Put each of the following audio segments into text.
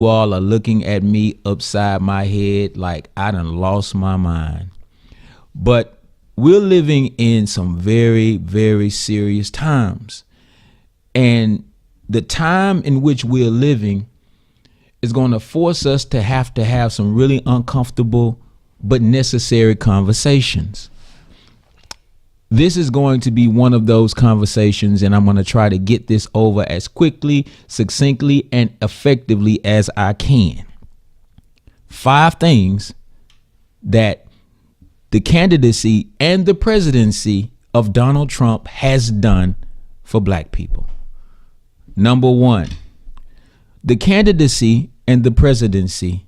You all are looking at me upside my head like I done lost my mind. But we're living in some very, very serious times. And the time in which we're living is going to force us to have some really uncomfortable but necessary conversations. This is going to be one of those conversations, and I'm going to try to get this over as quickly, succinctly, and effectively as I can. 5 things that the candidacy and the presidency of Donald Trump has done for black people. Number 1, the candidacy and the presidency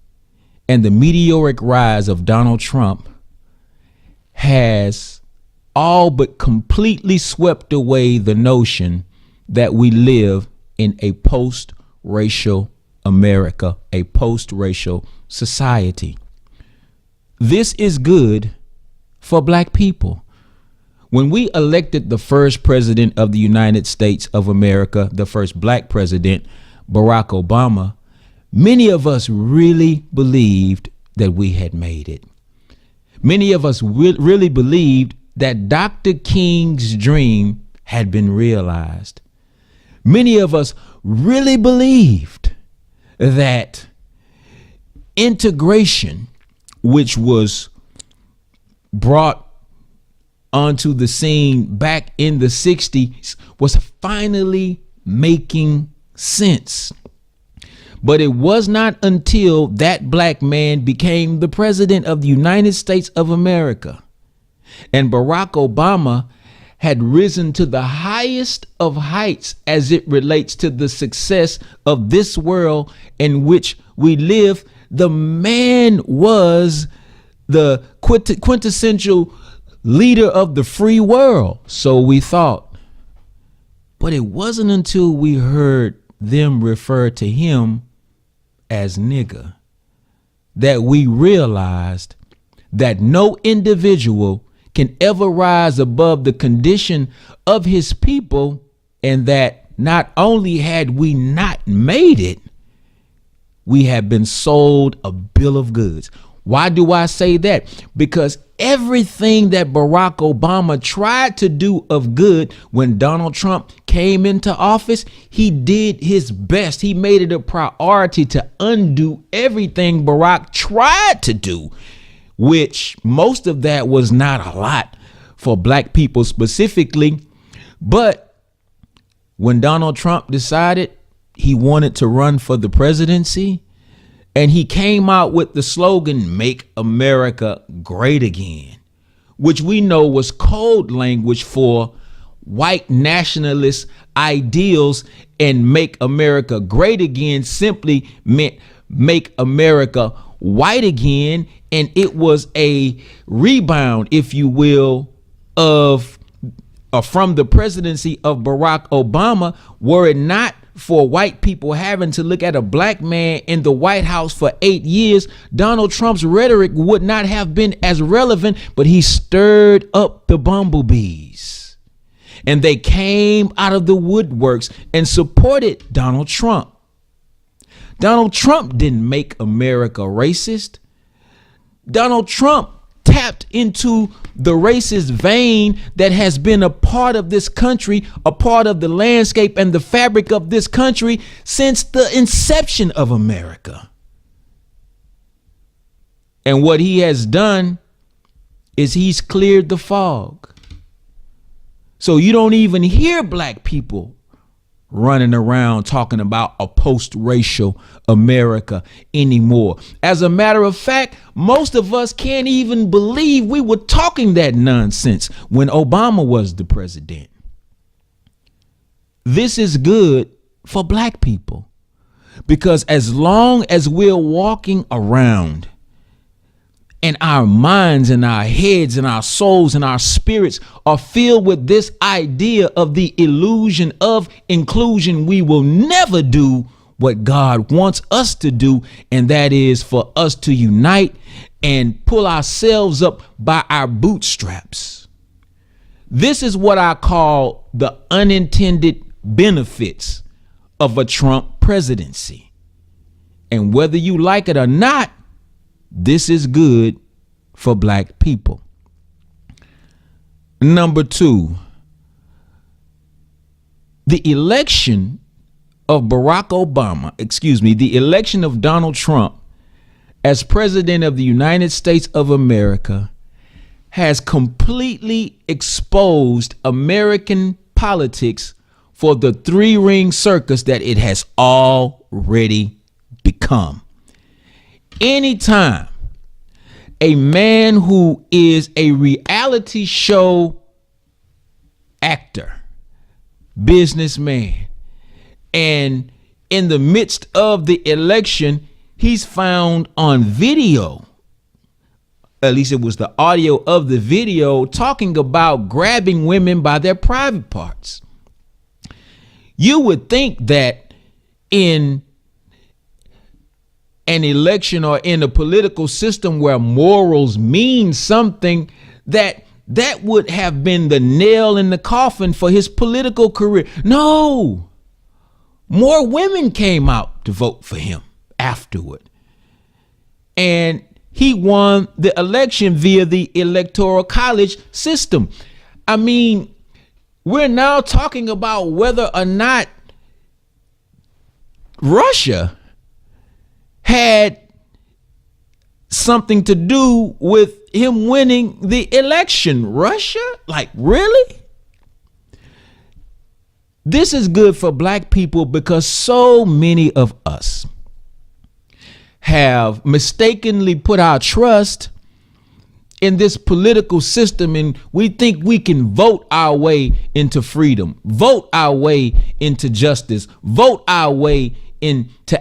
and the meteoric rise of Donald Trump has all but completely swept away the notion that we live in a post-racial America, a post-racial society. This is good for black people. When we elected the first president of the United States of America, the first black president, Barack Obama, many of us really believed that we had made it. Many of us really believed that Dr. King's dream had been realized. Many of us really believed that integration, which was brought onto the scene back in the 60s, was finally making sense. But it was not until that black man became the president of the United States of America and Barack Obama had risen to the highest of heights as it relates to the success of this world in which we live. The man was the quintessential leader of the free world, so we thought. But it wasn't until we heard them refer to him as nigger that we realized that no individual can ever rise above the condition of his people, and that not only had we not made it, we have been sold a bill of goods. Why do I say that? Because everything that Barack Obama tried to do of good when Donald Trump came into office, he did his best. He made it a priority to undo everything Barack tried to do, which most of that was not a lot for black people specifically. But when Donald Trump decided he wanted to run for the presidency, and he came out with the slogan, "Make America Great Again," which we know was code language for white nationalist ideals, and "Make America Great Again" simply meant make America white again. And it was a rebound, if you will, of from the presidency of Barack Obama. Were it not for white people having to look at a black man in the White House for 8 years, Donald Trump's rhetoric would not have been as relevant. But he stirred up the bumblebees, and they came out of the woodworks and supported Donald Trump. Donald Trump didn't make America racist. Donald Trump tapped into the racist vein that has been a part of this country, a part of the landscape and the fabric of this country since the inception of America. And what he has done is he's cleared the fog. So you don't even hear black people running around talking about a post-racial America anymore. As a matter of fact, most of us can't even believe we were talking that nonsense when Obama was the president. This is good for black people, because as long as we're walking around and our minds and our heads and our souls and our spirits are filled with this idea of the illusion of inclusion, we will never do what God wants us to do, and that is for us to unite and pull ourselves up by our bootstraps. This is what I call the unintended benefits of a Trump presidency. And whether you like it or not, this is good for black people. Number two, the election of the election of Donald Trump as president of the United States of America has completely exposed American politics for the three-ring circus that it has already become. Anytime a man who is a reality show actor, businessman, and in the midst of the election, he's found on video, at least it was the audio of the video, talking about grabbing women by their private parts. You would think that in an election or in a political system where morals mean something, that would have been the nail in the coffin for his political career. No, more women came out to vote for him afterward. And he won the election via the Electoral College system. I mean, we're now talking about whether or not Russia had something to do with him winning the election. Russia? Like, really? This is good for black people because so many of us have mistakenly put our trust in this political system, and we think we can vote our way into freedom, vote our way into justice, vote our way into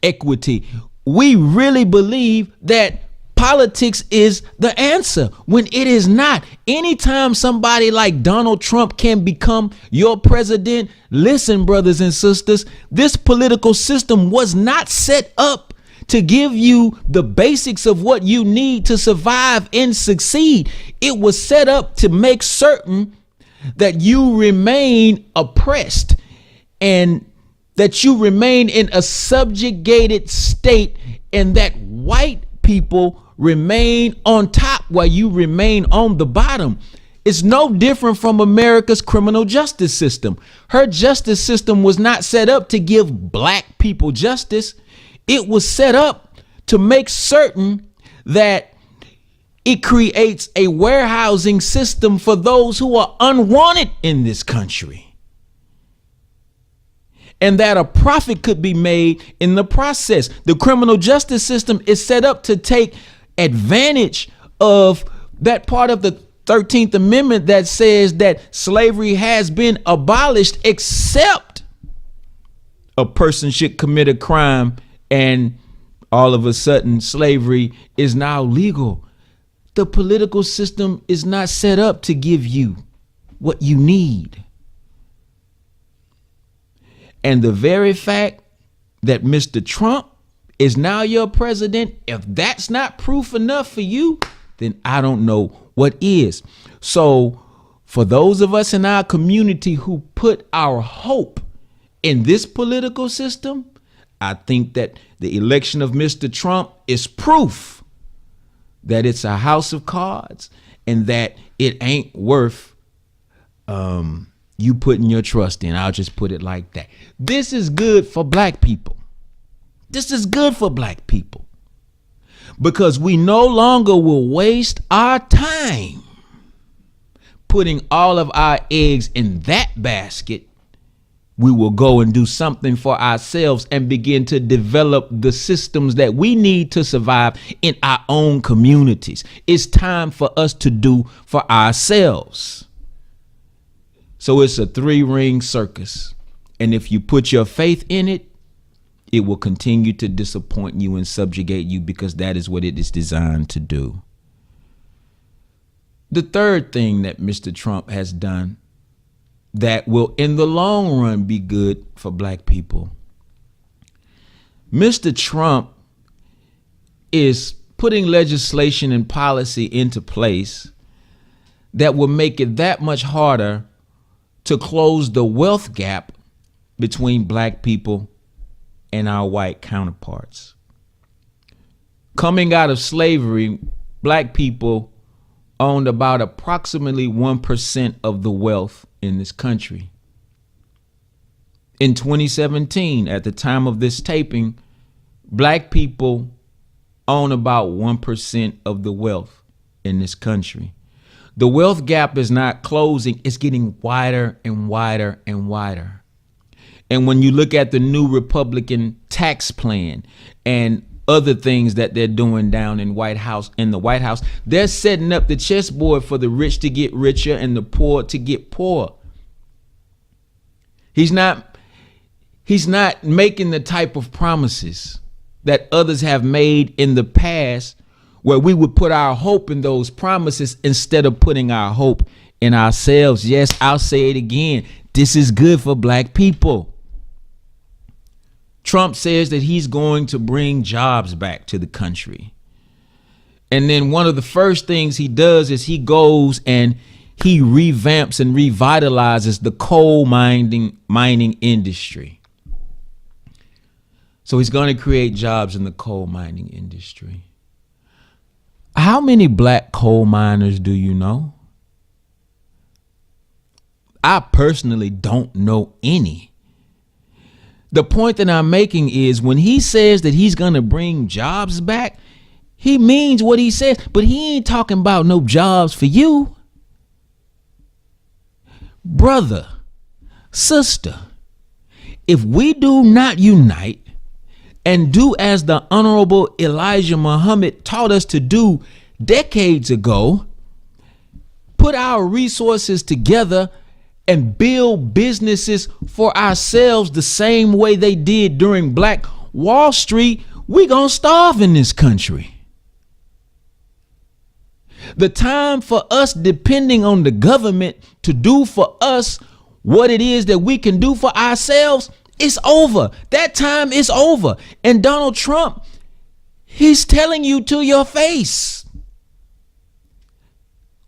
equity. We really believe that politics is the answer when it is not. Anytime somebody like Donald Trump can become your president, listen, brothers and sisters, this political system was not set up to give you the basics of what you need to survive and succeed. It was set up to make certain that you remain oppressed and that you remain in a subjugated state, and that white people remain on top while you remain on the bottom. It's no different from America's criminal justice system. Her justice system was not set up to give black people justice. It was set up to make certain that it creates a warehousing system for those who are unwanted in this country, and that a profit could be made in the process. The criminal justice system is set up to take advantage of that part of the 13th Amendment that says that slavery has been abolished, except a person should commit a crime and all of a sudden slavery is now legal. The political system is not set up to give you what you need. And the very fact that Mr. Trump is now your president, if that's not proof enough for you, then I don't know what is. So for those of us in our community who put our hope in this political system, I think that the election of Mr. Trump is proof that it's a house of cards and that it ain't worth you putting your trust in. I'll just put it like that. This is good for black people. This is good for black people because we no longer will waste our time putting all of our eggs in that basket. We will go and do something for ourselves and begin to develop the systems that we need to survive in our own communities. It's time for us to do for ourselves. So it's a three-ring circus. And if you put your faith in it, it will continue to disappoint you and subjugate you because that is what it is designed to do. The third thing that Mr. Trump has done that will in the long run be good for black people. Mr. Trump is putting legislation and policy into place that will make it that much harder to close the wealth gap between black people and our white counterparts. Coming out of slavery, black people owned about approximately 1% of the wealth in this country. In 2017, at the time of this taping, black people own about 1% of the wealth in this country. The wealth gap is not closing, it's getting wider and wider and wider. And when you look at the new Republican tax plan and other things that they're doing down in the White House, they're setting up the chessboard for the rich to get richer and the poor to get poorer. He's not making the type of promises that others have made in the past, where we would put our hope in those promises instead of putting our hope in ourselves. Yes, I'll say it again. This is good for black people. Trump says that he's going to bring jobs back to the country. And then one of the first things he does is he goes and he revamps and revitalizes the coal mining industry. So he's going to create jobs in the coal mining industry. How many black coal miners do you know? I personally don't know any. The point that I'm making is when he says that he's going to bring jobs back, he means what he says, but he ain't talking about no jobs for you. Brother, sister, if we do not unite and do as the Honorable Elijah Muhammad taught us to do decades ago, put our resources together and build businesses for ourselves the same way they did during Black Wall Street, we gonna starve in this country. The time for us depending on the government to do for us what it is that we can do for ourselves, it's over. That time is over. And Donald Trump, he's telling you to your face.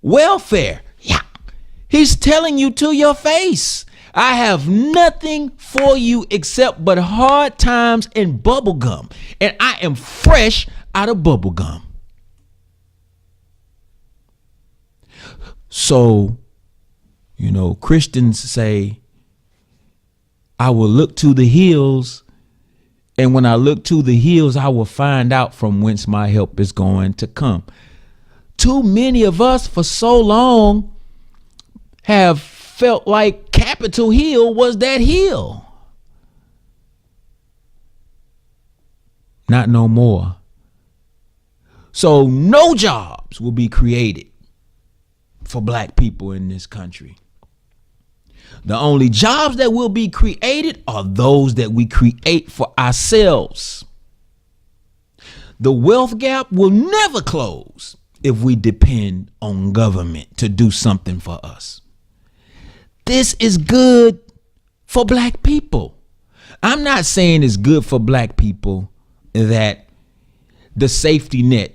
Welfare. Yeah. He's telling you to your face. I have nothing for you except but hard times and bubble gum. And I am fresh out of bubble gum. So, Christians say, I will look to the hills, and when I look to the hills, I will find out from whence my help is going to come. Too many of us for so long have felt like Capitol Hill was that hill. Not no more. So no jobs will be created for black people in this country. The only jobs that will be created are those that we create for ourselves. The wealth gap will never close if we depend on government to do something for us. This is good for black people. I'm not saying it's good for black people that the safety net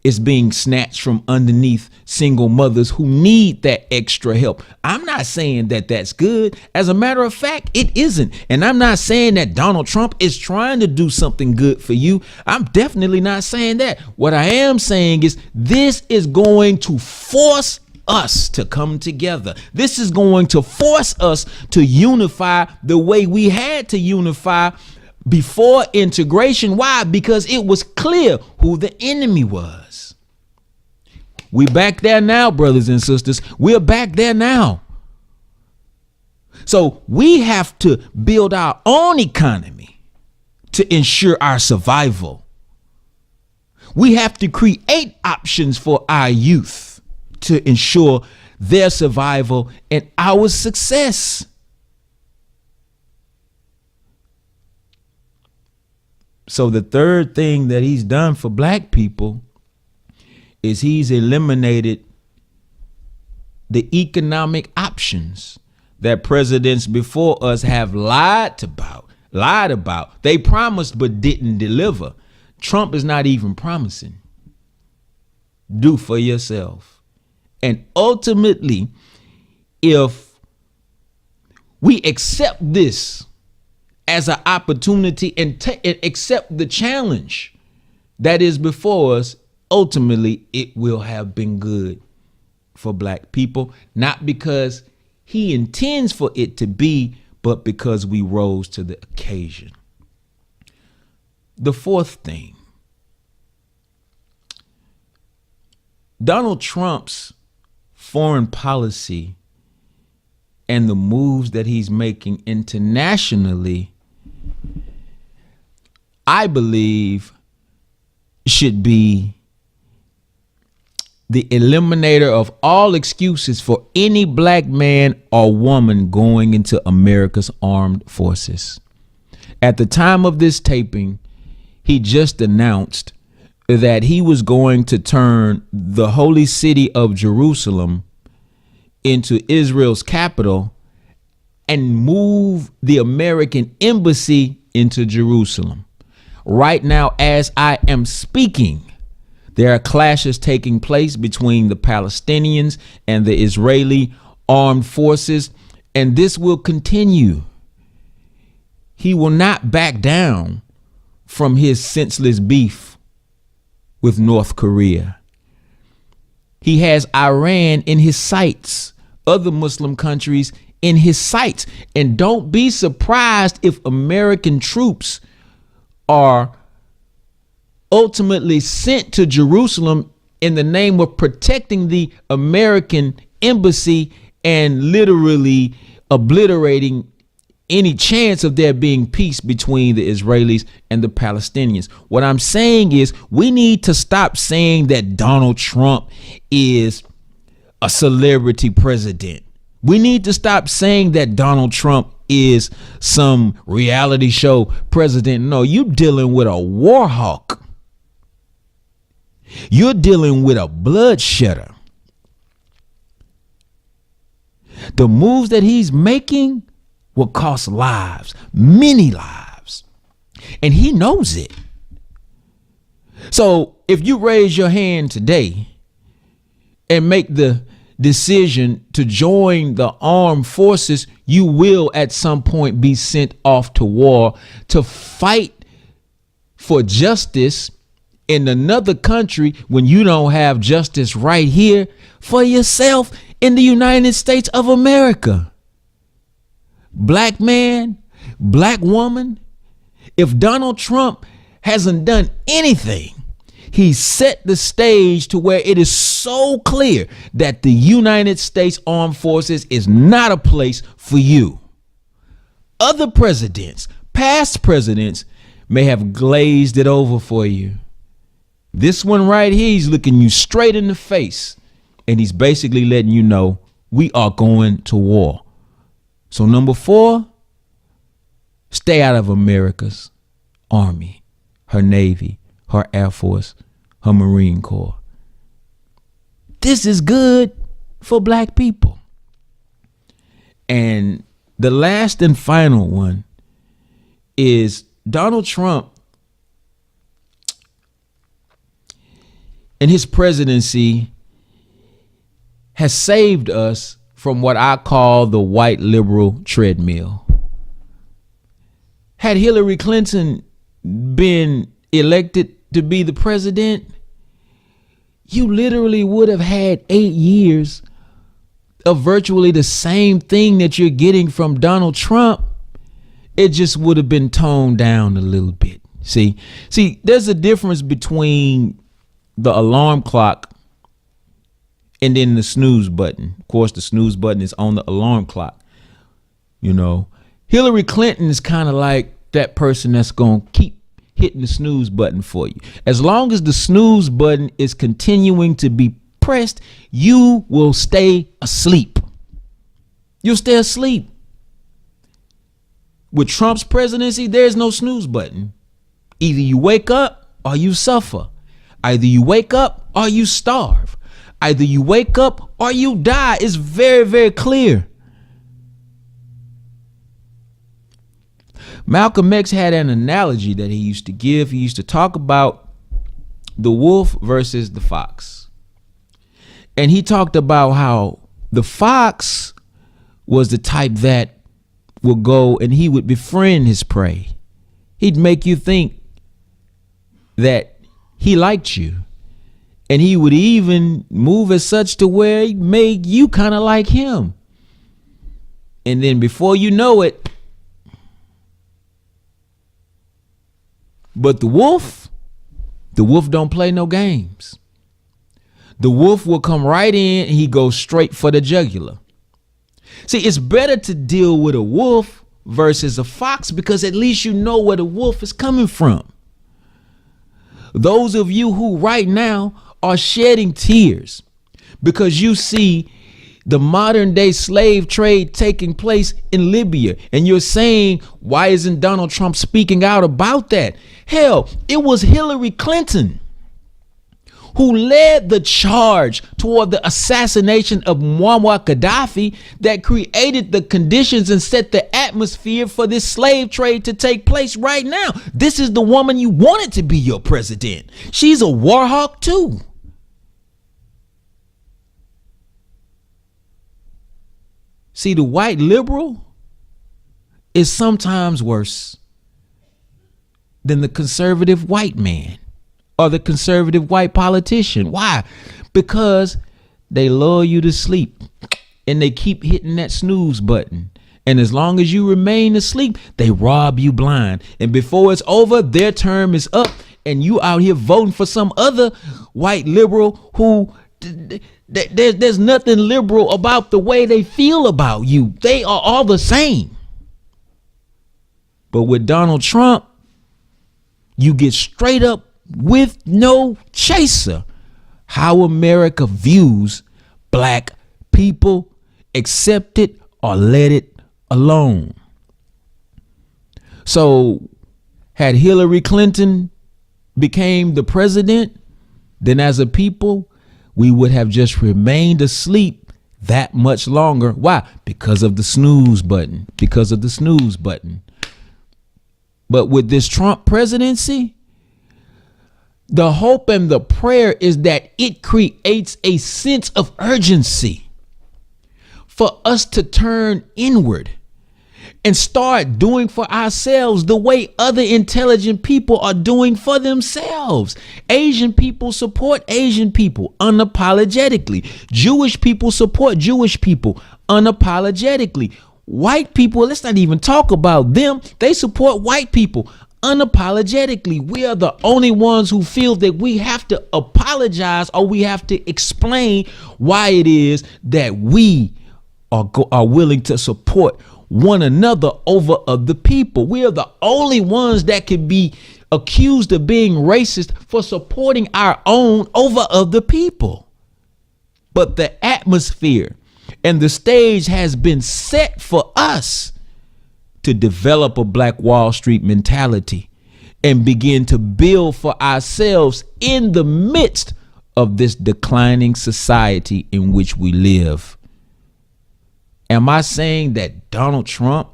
is being snatched from underneath single mothers who need that extra help. I'm not saying that that's good. As a matter of fact, it isn't. And I'm not saying that Donald Trump is trying to do something good for you. I'm definitely not saying that. What I am saying is this is going to force us to come together. This is going to force us to unify the way we had to unify before integration. Why? Because it was clear who the enemy was. We back there now, brothers and sisters. We're back there now. So we have to build our own economy to ensure our survival. We have to create options for our youth to ensure their survival and our success. So the third thing that he's done for black people is he's eliminated the economic options that presidents before us have lied about. They promised but didn't deliver. Trump is not even promising. Do for yourself. And ultimately, if we accept this as an opportunity and accept the challenge that is before us, ultimately it will have been good for black people, not because he intends for it to be, but because we rose to the occasion. The fourth thing, Donald Trump's foreign policy and the moves that he's making internationally, I believe, should be the eliminator of all excuses for any black man or woman going into America's armed forces. At the time of this taping, he just announced that he was going to turn the holy city of Jerusalem into Israel's capital and move the American embassy into Jerusalem. Right now, as I am speaking, there are clashes taking place between the Palestinians and the Israeli armed forces, and this will continue. He will not back down from his senseless beef with North Korea. He has Iran in his sights, other Muslim countries in his sights. And don't be surprised if American troops are ultimately sent to Jerusalem in the name of protecting the American embassy and literally obliterating any chance of there being peace between the Israelis and the Palestinians. What I'm saying is we need to stop saying that Donald Trump is a celebrity president. We need to stop saying that Donald Trump is some reality show president. No, you're dealing with a war hawk. You're dealing with a bloodshedder. The moves that he's making will cost lives, many lives, and he knows it. So if you raise your hand today and make the decision to join the armed forces, you will at some point be sent off to war to fight for justice in another country when you don't have justice right here for yourself in the United States of America. Black man, black woman, if Donald Trump hasn't done anything, he set the stage to where it is so clear that the United States Armed Forces is not a place for you. Other presidents, past presidents, may have glazed it over for you. This one right here, he's looking you straight in the face, and he's basically letting you know we are going to war. So number 4, stay out of America's Army, her Navy, her Air Force, her Marine Corps. This is good for black people. And the last and final one is Donald Trump and his presidency has saved us from what I call the white liberal treadmill. Had Hillary Clinton been elected to be the president, you literally would have had 8 years of virtually the same thing that you're getting from Donald Trump. It just would have been toned down a little bit. See, there's a difference between the alarm clock and then the snooze button. Of course, the snooze button is on the alarm clock. You know, Hillary Clinton is kind of like that person that's going to keep hitting the snooze button for you. As long as the snooze button is continuing to be pressed, you will stay asleep. You'll stay asleep. With Trump's presidency, there's no snooze button. Either you wake up or you suffer. Either you wake up or you starve. Either you wake up or you die. It's very, very clear. Malcolm X had an analogy that he used to give. He used to talk about the wolf versus the fox. And he talked about how the fox was the type that would go and he would befriend his prey. He'd make you think that he liked you. And he would even move as such to where he made you kind of like him. And then before you know it, but the wolf don't play no games. The wolf will come right in and he goes straight for the jugular. See, it's better to deal with a wolf versus a fox because at least you know where the wolf is coming from. Those of you who right now are shedding tears because you see the modern day slave trade taking place in Libya, and you're saying, why isn't Donald Trump speaking out about that? Hell, it was Hillary Clinton who led the charge toward the assassination of Muammar Gaddafi that created the conditions and set the atmosphere for this slave trade to take place right now. This is the woman you wanted to be your president. She's a war hawk too. See, the white liberal is sometimes worse than the conservative white man or the conservative white politician. Why? Because they lull you to sleep and they keep hitting that snooze button. And as long as you remain asleep, they rob you blind. And before it's over, their term is up and you out here voting for some other white liberal who there's nothing liberal about the way they feel about you. They are all the same. But with Donald Trump, you get straight up with no chaser how America views black people. Accept it or let it alone. So had Hillary Clinton became the president, then as a people, we would have just remained asleep that much longer. Why? Because of the snooze button. Because of the snooze button. But with this Trump presidency, the hope and the prayer is that it creates a sense of urgency for us to turn inward and start doing for ourselves the way other intelligent people are doing for themselves. Asian people support Asian people unapologetically. Jewish people support Jewish people unapologetically. White people, let's not even talk about them. They support white people unapologetically. We are the only ones who feel that we have to apologize or we have to explain why it is that we are willing to support one another over other people. We are the only ones that can be accused of being racist for supporting our own over other people. But the atmosphere and the stage has been set for us to develop a Black Wall Street mentality and begin to build for ourselves in the midst of this declining society in which we live. Am I saying that Donald Trump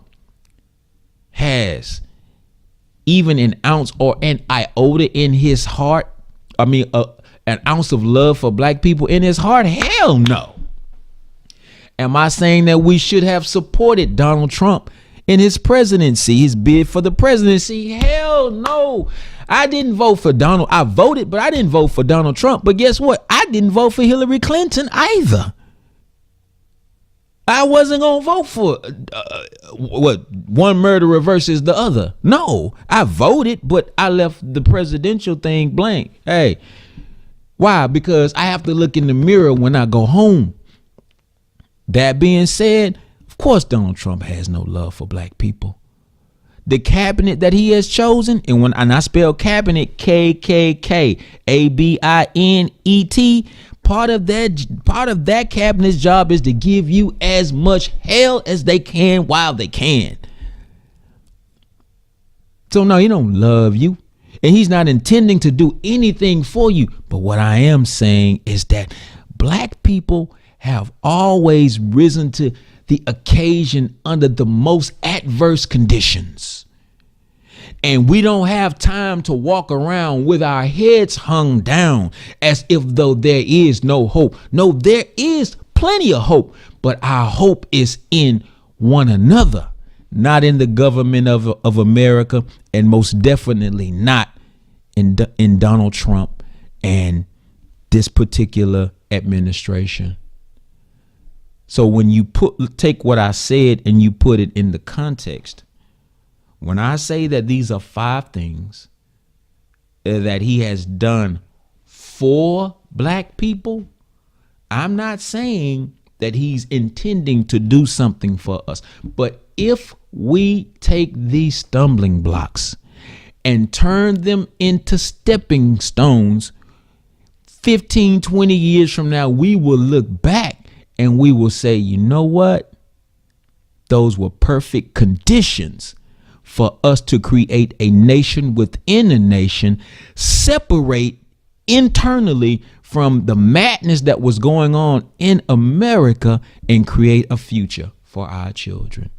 has even an ounce or an iota in his heart? I mean, an ounce of love for black people in his heart? Hell no. Am I saying that we should have supported Donald Trump in his presidency, his bid for the presidency? Hell no. I didn't vote for Donald. I voted, but I didn't vote for Donald Trump. But guess what? I didn't vote for Hillary Clinton either. I wasn't going to vote for one murderer versus the other. No, I voted, but I left the presidential thing blank. Hey, why? Because I have to look in the mirror when I go home. That being said, of course, Donald Trump has no love for black people. The cabinet that he has chosen, and I spell cabinet KKK, ABINET, part of that cabinet's job is to give you as much hell as they can while they can. So no, he don't love you, and he's not intending to do anything for you. But what I am saying is that black people have always risen to the occasion under the most adverse conditions. And we don't have time to walk around with our heads hung down as if though there is no hope. No, there is plenty of hope, but our hope is in one another, not in the government of America, and most definitely not in Donald Trump and this particular administration. So when you take what I said and you put it in the context, when I say that these are 5 things that he has done for black people, I'm not saying that he's intending to do something for us. But if we take these stumbling blocks and turn them into stepping stones, 15, 20 years from now, we will look back and we will say, you know what? Those were perfect conditions for us to create a nation within a nation, separate internally from the madness that was going on in America, and create a future for our children.